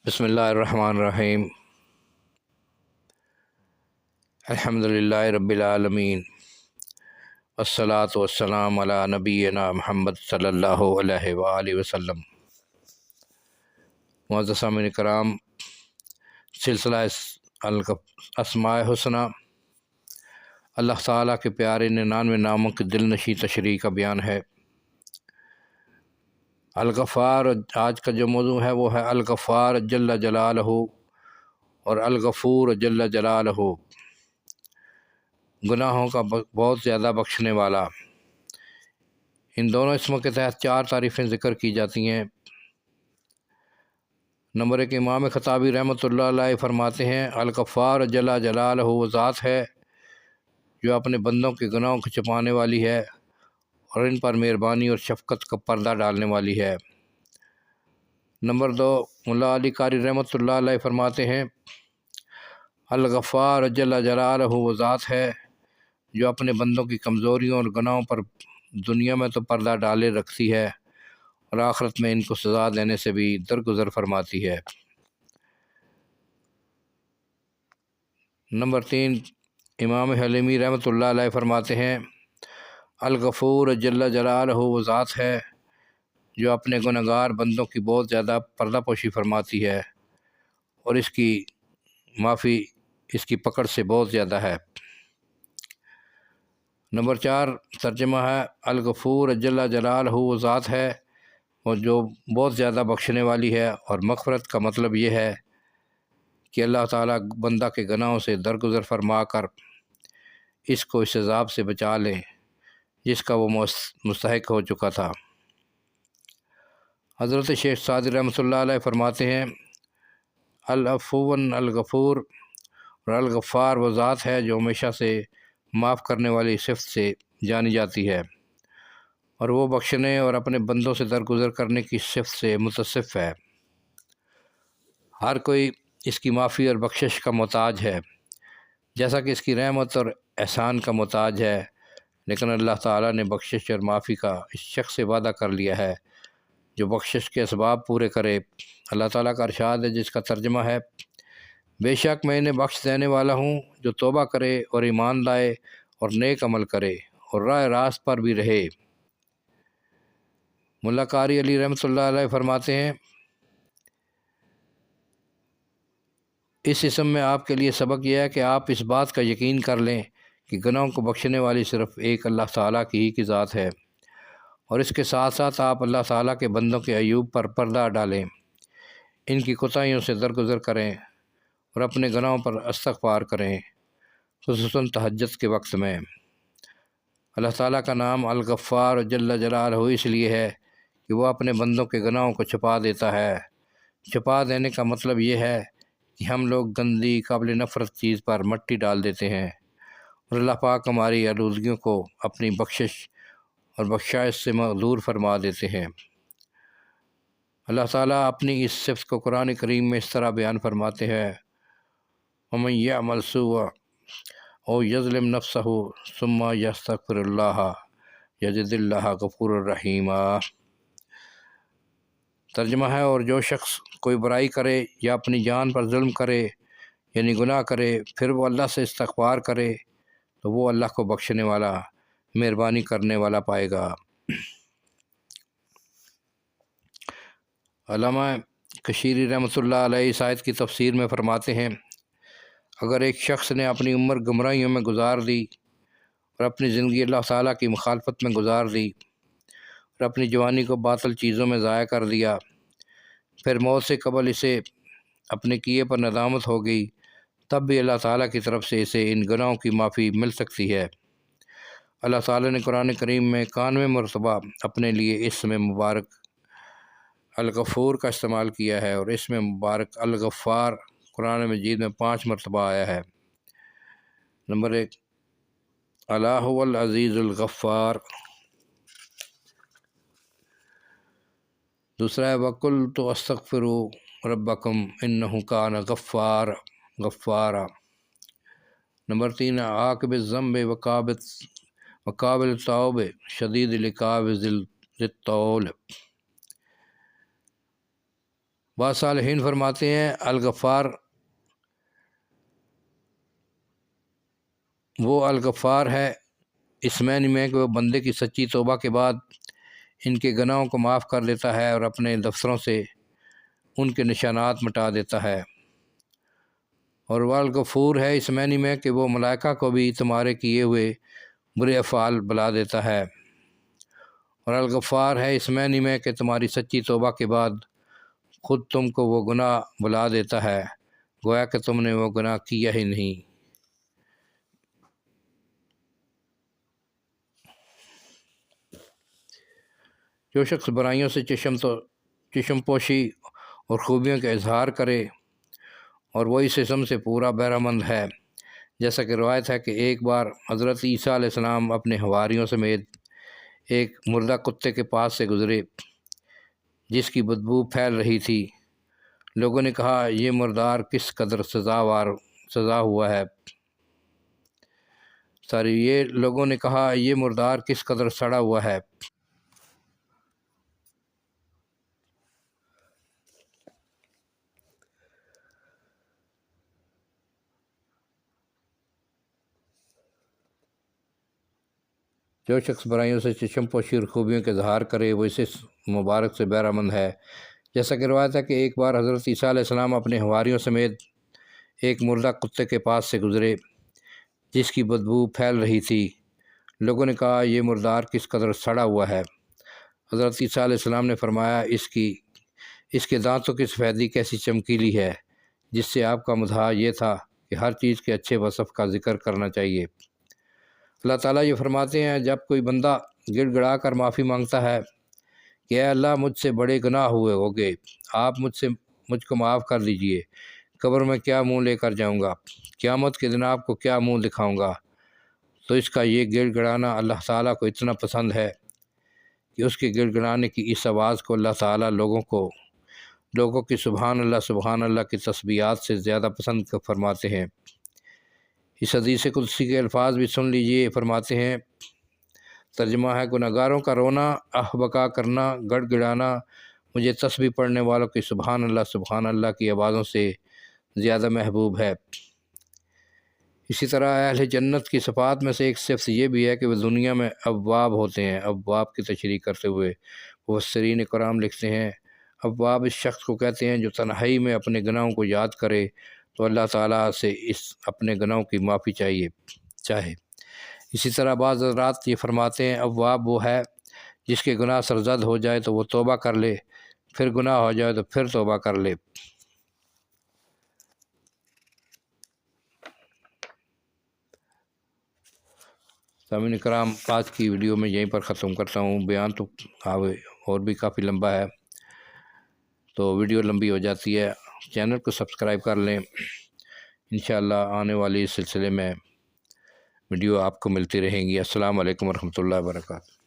بسم اللہ الرحمن الرحیم۔ الحمد للہ رب العالمین، والصلاة والسلام علی نبینا محمد صلی اللہ علیہ وآلہ وسلم۔ معزز سامعین کرام، سلسلہ اسماء حسنہ اللہ تعالیٰ کے پیارے 99 ناموں کے دل نشیں تشریح کا بیان ہے۔ الغفار آج کا جو موضوع ہے وہ ہے الغفار جل جلالہ اور الغفور جل جلالہ، گناہوں کا بہت زیادہ بخشنے والا۔ ان دونوں اسموں کے تحت 4 تعریفیں ذکر کی جاتی ہیں۔ نمبر 1، امام خطابی رحمۃ اللہ علیہ فرماتے ہیں الغفار جل جلالہ وہ ذات ہے جو اپنے بندوں کے گناہوں کو چھپانے والی ہے اور ان پر مہربانی اور شفقت کا پردہ ڈالنے والی ہے۔ نمبر 2، ملا علی قاری رحمۃ اللہ علیہ فرماتے ہیں الغفار جل جلالہ وہ ذات ہے جو اپنے بندوں کی کمزوریوں اور گناہوں پر دنیا میں تو پردہ ڈالے رکھتی ہے اور آخرت میں ان کو سزا دینے سے بھی درگزر فرماتی ہے۔ نمبر 3، امام حلیمی رحمۃ اللہ علیہ فرماتے ہیں الغفور جل جلالہ وہ ذات ہے جو اپنے گنہگار بندوں کی بہت زیادہ پردہ پوشی فرماتی ہے اور اس کی معافی اس کی پکڑ سے بہت زیادہ ہے۔ نمبر 4، ترجمہ ہے الغفور جل جلالہ وہ ذات ہے اور جو بہت زیادہ بخشنے والی ہے، اور مغفرت کا مطلب یہ ہے کہ اللہ تعالیٰ بندہ کے گناہوں سے درگزر فرما کر اس کو اس عذاب سے بچا لیں جس کا وہ مستحق ہو چکا تھا۔ حضرت شیخ سعدی رحمۃ اللہ علیہ فرماتے ہیں العفو الغفور اور الغفار وہ ذات ہے جو ہمیشہ سے معاف کرنے والی صفت سے جانی جاتی ہے اور وہ بخشنے اور اپنے بندوں سے درگزر کرنے کی صفت سے متصف ہے۔ ہر کوئی اس کی معافی اور بخشش کا محتاج ہے، جیسا کہ اس کی رحمت اور احسان کا محتاج ہے، لیکن اللہ تعالیٰ نے بخشش اور معافی کا اس شخص سے وعدہ کر لیا ہے جو بخشش کے اسباب پورے کرے۔ اللہ تعالیٰ کا ارشاد ہے جس کا ترجمہ ہے بے شک میں انہیں بخش دینے والا ہوں جو توبہ کرے اور ایمان لائے اور نیک عمل کرے اور راہ راست پر بھی رہے۔ ملا قاری علی رحمۃ اللہ علیہ فرماتے ہیں اس اسم میں آپ کے لیے سبق یہ ہے کہ آپ اس بات کا یقین کر لیں کہ گناہوں کو بخشنے والی صرف ایک اللہ تعالیٰ کی ہی کی ذات ہے، اور اس کے ساتھ ساتھ آپ اللہ تعالیٰ کے بندوں کے عیوب پر پردہ ڈالیں، ان کی کوتاہیوں سے درگزر کریں اور اپنے گناہوں پر استغفار کریں، خصوصاً تہجد کے وقت میں۔ اللہ تعالیٰ کا نام الغفار جل جلالہ اس لیے ہے کہ وہ اپنے بندوں کے گناہوں کو چھپا دیتا ہے۔ چھپا دینے کا مطلب یہ ہے کہ ہم لوگ گندی قابل نفرت چیز پر مٹی ڈال دیتے ہیں اور اللہ پاک ہماری آلودگیوں کو اپنی بخشش اور بخشائش سے معذور فرما دیتے ہیں۔ اللہ تعالیٰ اپنی اس صفت کو قرآن کریم میں اس طرح بیان فرماتے ہیں وَمَن يَعْمَلْ سُوءًا أَوْ يَظْلِمْ نَفْسَهُ ثُمَّ يَسْتَغْفِرِ اللَّهَ يَجِدِ اللَّهَ غَفُورًا رَحِيمًا۔ ترجمہ ہے اور جو شخص کوئی برائی کرے یا اپنی جان پر ظلم کرے یعنی گناہ کرے پھر وہ اللہ سے استغفار کرے تو وہ اللہ کو بخشنے والا مہربانی کرنے والا پائے گا۔ علامہ کشیری رحمۃ اللہ علیہ اس آیت کی تفسیر میں فرماتے ہیں اگر ایک شخص نے اپنی عمر گمراہیوں میں گزار دی اور اپنی زندگی اللہ تعالیٰ کی مخالفت میں گزار دی اور اپنی جوانی کو باطل چیزوں میں ضائع کر دیا، پھر موت سے قبل اسے اپنے کیے پر ندامت ہو گئی، تب بھی اللہ تعالیٰ کی طرف سے اسے ان گناہوں کی معافی مل سکتی ہے۔ اللہ تعالیٰ نے قرآن کریم میں 91 مرتبہ اپنے لیے اسم مبارک الغفور کا استعمال کیا ہے اور اسم مبارک الغفار قرآن مجید میں 5 مرتبہ آیا ہے۔ نمبر 1، اللہ العزیز الغفار۔ دوسرا ہے وَقُلْتُ اسْتَغْفِرُوا رَبَّكُمْ إِنَّهُ كَانَ غَفَّارًا۔ نمبر 3، عاقب الذنب وقابل التوب شدید العقاب ذی الطول۔ بعض صالحین فرماتے ہیں الغفار وہ الغفار ہے اس معنی میں کہ وہ بندے کی سچی توبہ کے بعد ان کے گناہوں کو معاف کر دیتا ہے اور اپنے دفتروں سے ان کے نشانات مٹا دیتا ہے، اور وہ الغفور ہے اس معنی میں کہ وہ ملائکہ کو بھی تمہارے کیے ہوئے برے افعال بلا دیتا ہے، اور الغفار ہے اس معنی میں کہ تمہاری سچی توبہ کے بعد خود تم کو وہ گناہ بلا دیتا ہے گویا کہ تم نے وہ گناہ کیا ہی نہیں۔ جو شخص برائیوں سے چشم پوشی اور خوبیوں کا اظہار کرے اور وہ اس اسم سے پورا بہرہ مند ہے، جیسا کہ روایت ہے کہ ایک بار حضرت عیسیٰ علیہ السلام اپنے حواریوں سمیت ایک مردہ کتے کے پاس سے گزرے جس کی بدبو پھیل رہی تھی۔ لوگوں نے کہا یہ مردار کس قدر سزا ہوا ہے لوگوں نے کہا یہ مردار کس قدر سڑا ہوا ہے۔ جو شخص برائیوں سے چشم پوشی اور خوبیوں کے اظہار کرے وہ اس مبارک سے بہرہ مند ہے، جیسا کہ روایت ہے کہ ایک بار حضرت عیسیٰ علیہ السلام اپنے حواریوں سمیت ایک مردہ کتے کے پاس سے گزرے جس کی بدبو پھیل رہی تھی۔ لوگوں نے کہا یہ مردار کس قدر سڑا ہوا ہے۔ حضرت عیسیٰ علیہ السلام نے فرمایا اس کے دانتوں کی سفیدی کیسی چمکیلی ہے، جس سے آپ کا مدعا یہ تھا کہ ہر چیز کے اچھے وصف کا ذکر کرنا چاہیے۔ اللہ تعالیٰ یہ فرماتے ہیں جب کوئی بندہ گڑ گڑا کر معافی مانگتا ہے کہ اے اللہ مجھ سے بڑے گناہ ہوگے، آپ مجھ کو معاف کر دیجئے، قبر میں کیا منہ لے کر جاؤں گا، قیامت کے دن آپ کو کیا منہ دکھاؤں گا، تو اس کا یہ گڑ گڑانا اللہ تعالیٰ کو اتنا پسند ہے کہ اس کے گڑ گڑانے کی اس آواز کو اللہ تعالیٰ لوگوں کی سبحان اللہ کی تسبیحات سے زیادہ پسند فرماتے ہیں۔ اس حدیث قدسی کے الفاظ بھی سن لیجئے، فرماتے ہیں ترجمہ ہے گناہگاروں کا رونا، آہ بکا کرنا، گڑ گڑانا مجھے تسبیح پڑھنے والوں کی سبحان اللہ کی آوازوں سے زیادہ محبوب ہے۔ اسی طرح اہل جنت کی صفات میں سے ایک صفت یہ بھی ہے کہ وہ دنیا میں ابواب ہوتے ہیں۔ ابواب کی تشریح کرتے ہوئے مفسرین کرام لکھتے ہیں ابواب اس شخص کو کہتے ہیں جو تنہائی میں اپنے گناہوں کو یاد کرے تو اللہ تعالیٰ سے اپنے گناہوں کی معافی چاہے۔ اسی طرح بعض حضرات یہ فرماتے ہیں ابواب وہ ہے جس کے گناہ سرزد ہو جائے تو وہ توبہ کر لے، پھر گناہ ہو جائے تو پھر توبہ کر لے۔ سامعین کرام آج کی ویڈیو میں یہیں پر ختم کرتا ہوں، بیان تو اور بھی کافی لمبا ہے تو ویڈیو لمبی ہو جاتی ہے، چینل کو سبسکرائب کر لیں، انشاءاللہ آنے والی سلسلے میں ویڈیو آپ کو ملتی رہیں گی۔ السلام علیکم ورحمۃ اللہ وبرکاتہ۔